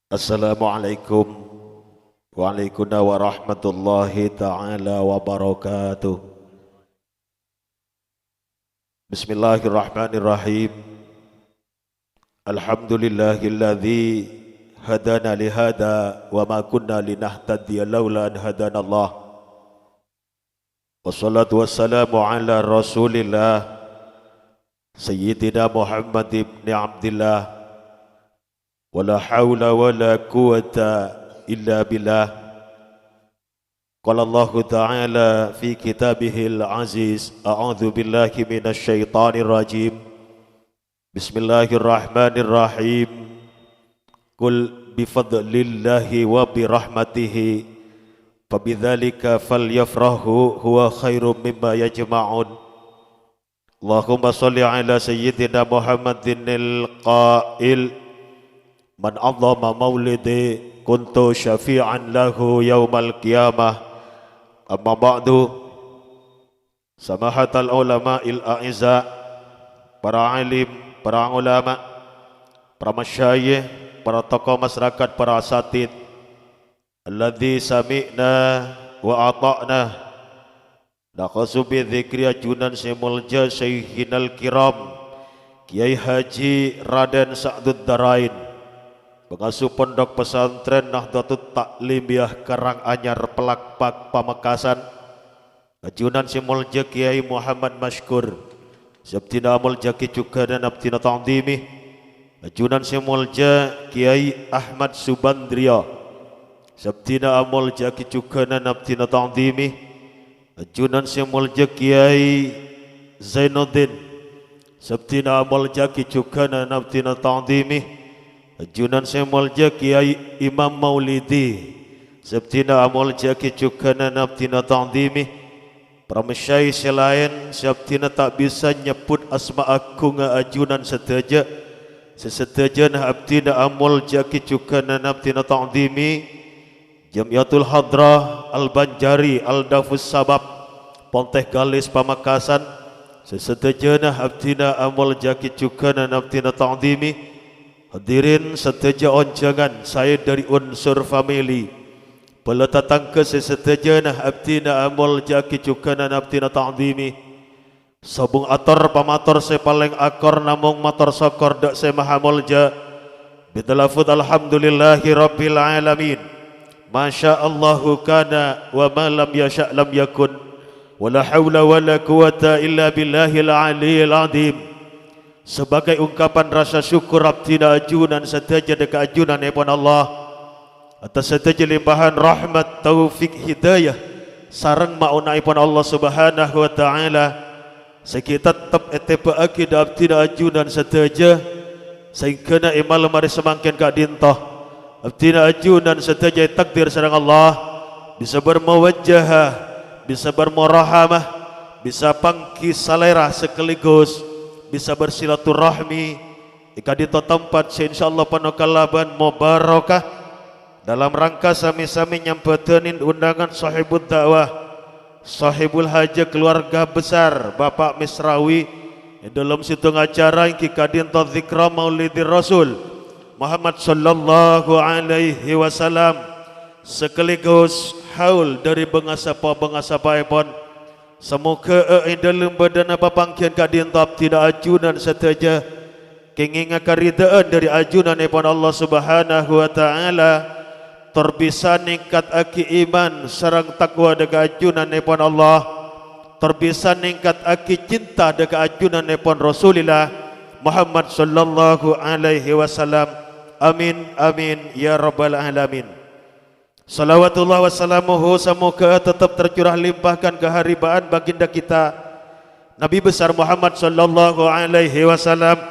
Assalamualaikum warahmatullahi ta'ala wabarakatuh. Bismillahirrahmanirrahim. Alhamdulillahilladzi hadana lihada wa ma kunna linahtadiya laula an hadanallah. Wassalatu wassalamu ala rasulillah Sayyidina Muhammad ibn Abdillah. Wala hawla wala quwata illa billah. Qala Allah Ta'ala fi kitabihil aziz. A'udzu billahi minasy syaithanir rajim. Bismillahirrahmanirrahim. Qul bifadlillahi wa birahmatihi fabidzalika falyafrahu huwa khairum mimma yajma'un. Allahumma shalli ala sayyidina Muhammadinil qail Man azama maulidi kuntu syafi'an lahu yaumal qiyamah. Amma ba'du. Samahatal ulama'il a'izza, para alim, para ulama, para masyayikh, para tokoh masyarakat, para asatid, alladzi sami'na wa ata'na. Naqasu bi dzikri ajunan simulja syaihinal kiram Kiai Haji Raden Sa'dud Darain, pengasuh pondok pesantren Nahdlatul Ta'limiyah Karanganyar Pelakpak Pamekasan, ajunan simulja Kiai Muhammad Mashkur, sabtina mulja kicuka dan abtina ta'dimi, ajunan simulja Kiai Ahmad Subandria, sabtina mulja kicuka dan abtina ta'dimi, ajunan simulja Kiai Zainuddin, sabtina mulja kicuka dan abtina ta'dimi, ajunan semolja Kiai Imam Maulidi, sabtina amolja kicukana nabtina ta'dimi. Para masyayikh selain sabtina tak bisa nyebut asma aku ajunan seteja seseteja abtina amolja kicukana nabtina ta'dimi. Jamiatul Hadrah Al-Banjari Al-Dafus Sabab Ponteh Galis Pamekasan, seseteja abtina amolja kicukana nabtina ta'dimi. Hadirin seteja onjangan saya dari unsur family peletatang ke seseteja abtina amol jaki cukana abtina ta'dimi. Sabung ator pamator saya paling akor namung mator sokor dak saya mahamol ja bitalafud alhamdulillahi rabbil alamin. Masya Allahu kana wa ma lam yasha' lam yakun. Wala hawla wala quwata illa billahil aliyil azim. Sebagai ungkapan rasa syukur abdina ajunan seteja dekat ajunan ipun Allah atas seteja limpahan rahmat taufik hidayah sareng mauna ipun Allah Subhanahu wa taala, sekita tetap etepa akid abdina ajunan seteja sehingga imal mari semangkin ka dintah abdina ajunan seteja takdir sareng Allah bisa bermuwajjahah, bisa bermurahamah, bisa pangki salera sekaligus bisa bersilaturahmi ikadito tempat insyaallah penuh kalaban mubarakah dalam rangka sami-sami nyampetenin undangan sahibul dakwah sahibul hajah keluarga besar Bapak Misrawi dalam situng acara yang kikadito zikra maulidir Rasul Muhammad sallallahu alaihi wasallam sekaligus haul dari bengasa-bengasa ipun. Semoga dalam badan papangkian kadintap tidak ajunan seteja kenging karidaan dari ajunan ipun Allah Subhanahu wa taala terbisa ningkat aki iman sareng takwa dekat ajunan ipun Allah, terbisa ningkat aki cinta dekat ajunan ipun Rasulillah Muhammad sallallahu alaihi wasallam. Amin amin ya rabbal alamin. Salawatullah wassalamuhu semoga tetap tercurah limpahkan keharibaan baginda kita Nabi besar Muhammad sallallahu alaihi wasallam.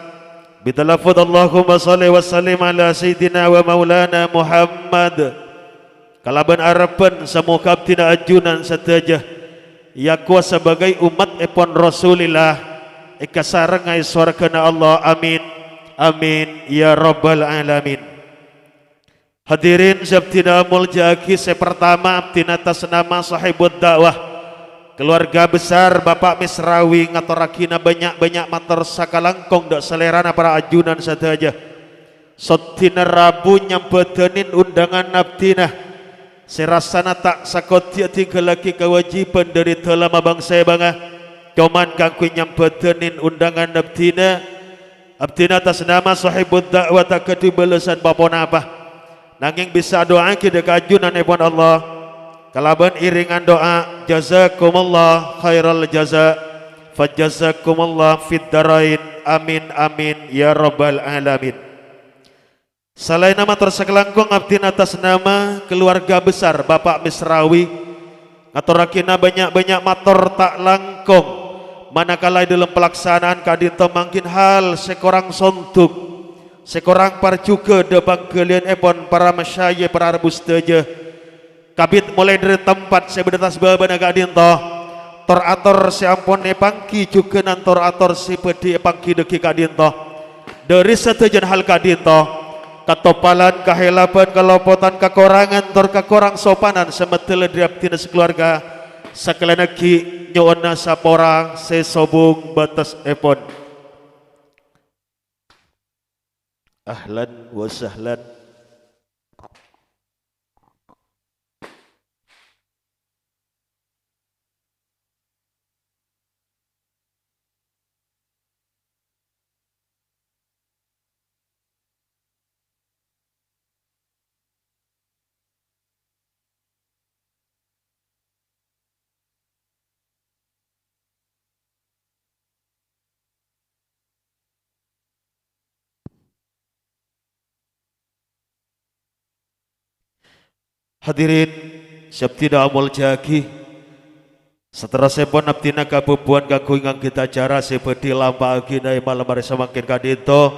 Bitalafud Allahumma salli wa sallim ala sayyidina wa maulana Muhammad. Kalaban harapan semoga abdina ajunan seteja yakwa sebagai umat ipun Rasulillah ika sarengai swargana Allah. Amin amin ya rabbal alamin. Hadirin sabtina mulja kisah pertama abdina atas nama sahibud dakwah keluarga besar Bapak Misrawi ngatorakina banyak-banyak mater sakalangkong dak selerana para ajunan saja. Sotina Rabu nyampetenin undangan abdina. Serasana tak sakoti tiga laki kewajiban dari telah bangsa bangah. Cuman kangku nyampetenin undangan abdina. Abdina atas nama sahibud dakwah tak kedibelesan bapona apa. Nanging bisa doa kita kajunan ibn Allah. Kalaban iringan doa jazakumullah khairal jaza. Fajazakumullah fid darain. Amin amin ya rabbal alamin. Selain nama tersekelangkung abdin atas nama keluarga besar Bapak Misrawi ngatorakina banyak-banyak mator tak langkung manakala dalam pelaksanaan kadinto mangkin hal sekorang sontuk sekorang parjuga debang kalian epon para masyayikh para arbusteja kabit mulai dari tempat saya berdetas babana kadinto torator seampun epangki juga nan torator si pedi epangki deki kadinto dari setujan hal kadinto katopalan, kehelapan, kelopotan, kekurangan, tor kekurang sopanan semetele diaptina sekeluarga sakelenaki nyona saporang sesobung batas epon. Ahlan wa sahlan. Hadirin sabtina amul jagi setelah sepon abdina kabubuan kanggo ingang kita acara seperti lamba agina malam hari semakin kadinto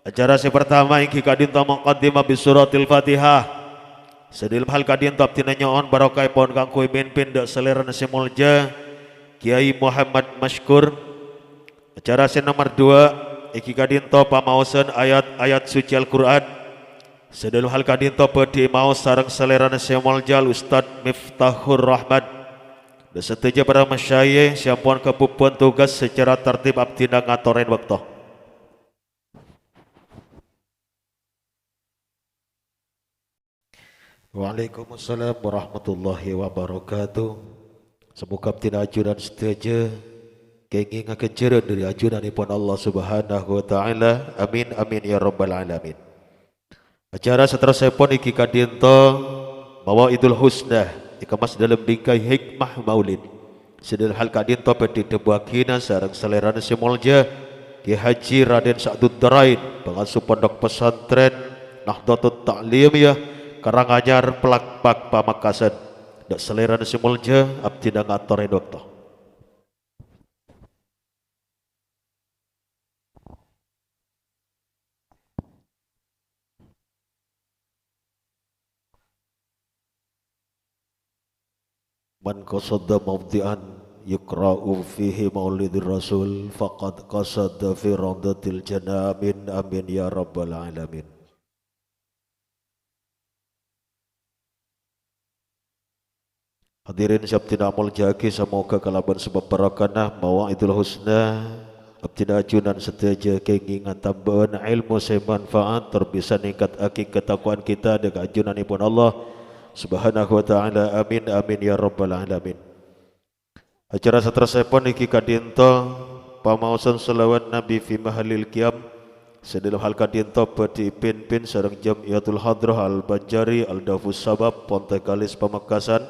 acara pertama ingki kadinto muqaddimah bisuratil fatihah sedilm hal kadinto abdina nyoon barokah pon kanggo mimpin dak selera semulja Kiai Muhammad Mashkur. Acara nomor 2 ingki kadinto pamausan ayat-ayat suci Al-Qur'an sedelu hal kadinto pedi mau sarang selera semuljal Ustad Miftahur Rahman dan setuju para masyayikh siapun kepupuan tugas secara tertib abdina ngatoren waktu. Waalaikumsalam warahmatullahi wabarakatuh. Semoga abdina ajudan setuju kenging akan jera dari ajudan ipun Allah subhanahu wa ta'ala. Amin amin ya rabbal alamin. Acara seterusnya pun iki kadinto bawa Idul Husna dikemas dalam bingkai hikmah maulid sedel hal kadinto pedi debuakina sarang selerana semulja Ki Haji Raden Sa'dud Darain pengasuh pondok pesantren Nahdlatul Ta'limiyah Karanganyar Pelakpak Pamekasan dak selerana semulja abdina ngatoren waktu. Man qasada mawdi'an yukra'u fihi maulidir rasul faqad qasada fi rawdatil jannah amin amin ya rabbal alamin. Hadirin sabtina amul jaki semoga kalaban sebab barakana mawa'idul husna abdina ajunan seteja kengingan tambahan ilmu semanfaat terbisa ningkat aking ketakwaan kita dengan ajunan ipun Allah subhanahu wa ta'ala amin amin ya rabbal alamin. Acara seterusnya pun iki kadinto pamausan selawat Nabi fi mahalil qiyam sedelu hal kadinto pedi pin sareng Jamiatul Hadrah Al-Banjari Al-Dafus Sabab Ponte Kalis Pamekasan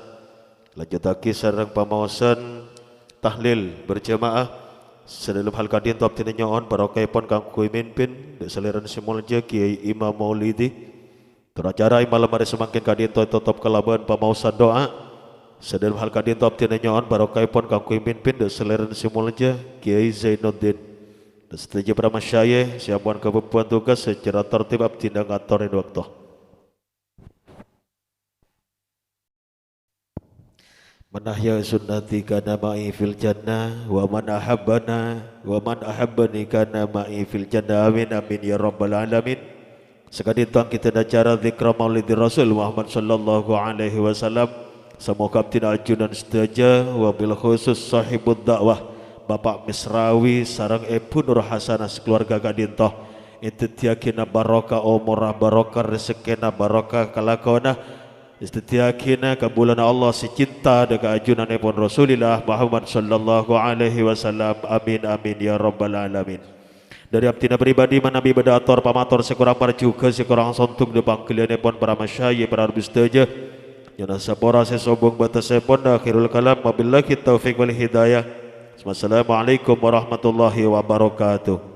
lanjutaki sareng pamausan tahlil berjamaah sedelu hal kadinto abdina nyoon barokah pun kanggo mimpin dak seliran simulja Kiai Imam Maulidi. Teracara malam hari semakin kadinto tetap kelaban pamausan doa sedel hal kadinto abdina nyoon barokah pun kanggo mimpin dak seliran simulja Kiai Zainuddin dan setuju para masyayikh siapun kebupuan tugas secara tertib abdina ngatorin waktu. Manahya sunnati kana ma'i fil jannah wa man ahabbana wa man ahabbani kana ma'i fil jannah amin amin ya rabbal alamin. Sekadintuang kita acara zikra maulidi Rasul Muhammad sallallahu alaihi wasallam semoga abdina ajunan sedaja wabil khusus sahibud dakwah Bapak Misrawi sarang Ibu Nur Hasanah sekeluarga kadintoh Intitiakina barokah umurah, barokah rezekina, barokah kalakona. Istitiakina kabulana Allah si cinta dekat ajunan pun Rasulullah Muhammad sallallahu alaihi wasallam. Amin amin ya rabbal alamin. Dari abdina pribadi manabi bedator pamator sekurang parjuga sekurang sontung depan kalian pun para masyayikh para bustaja. Yana sapora sesobong batas pun akhirul kalam wabillahi taufiq wal hidayah. Wassalamualaikum warahmatullahi wabarakatuh.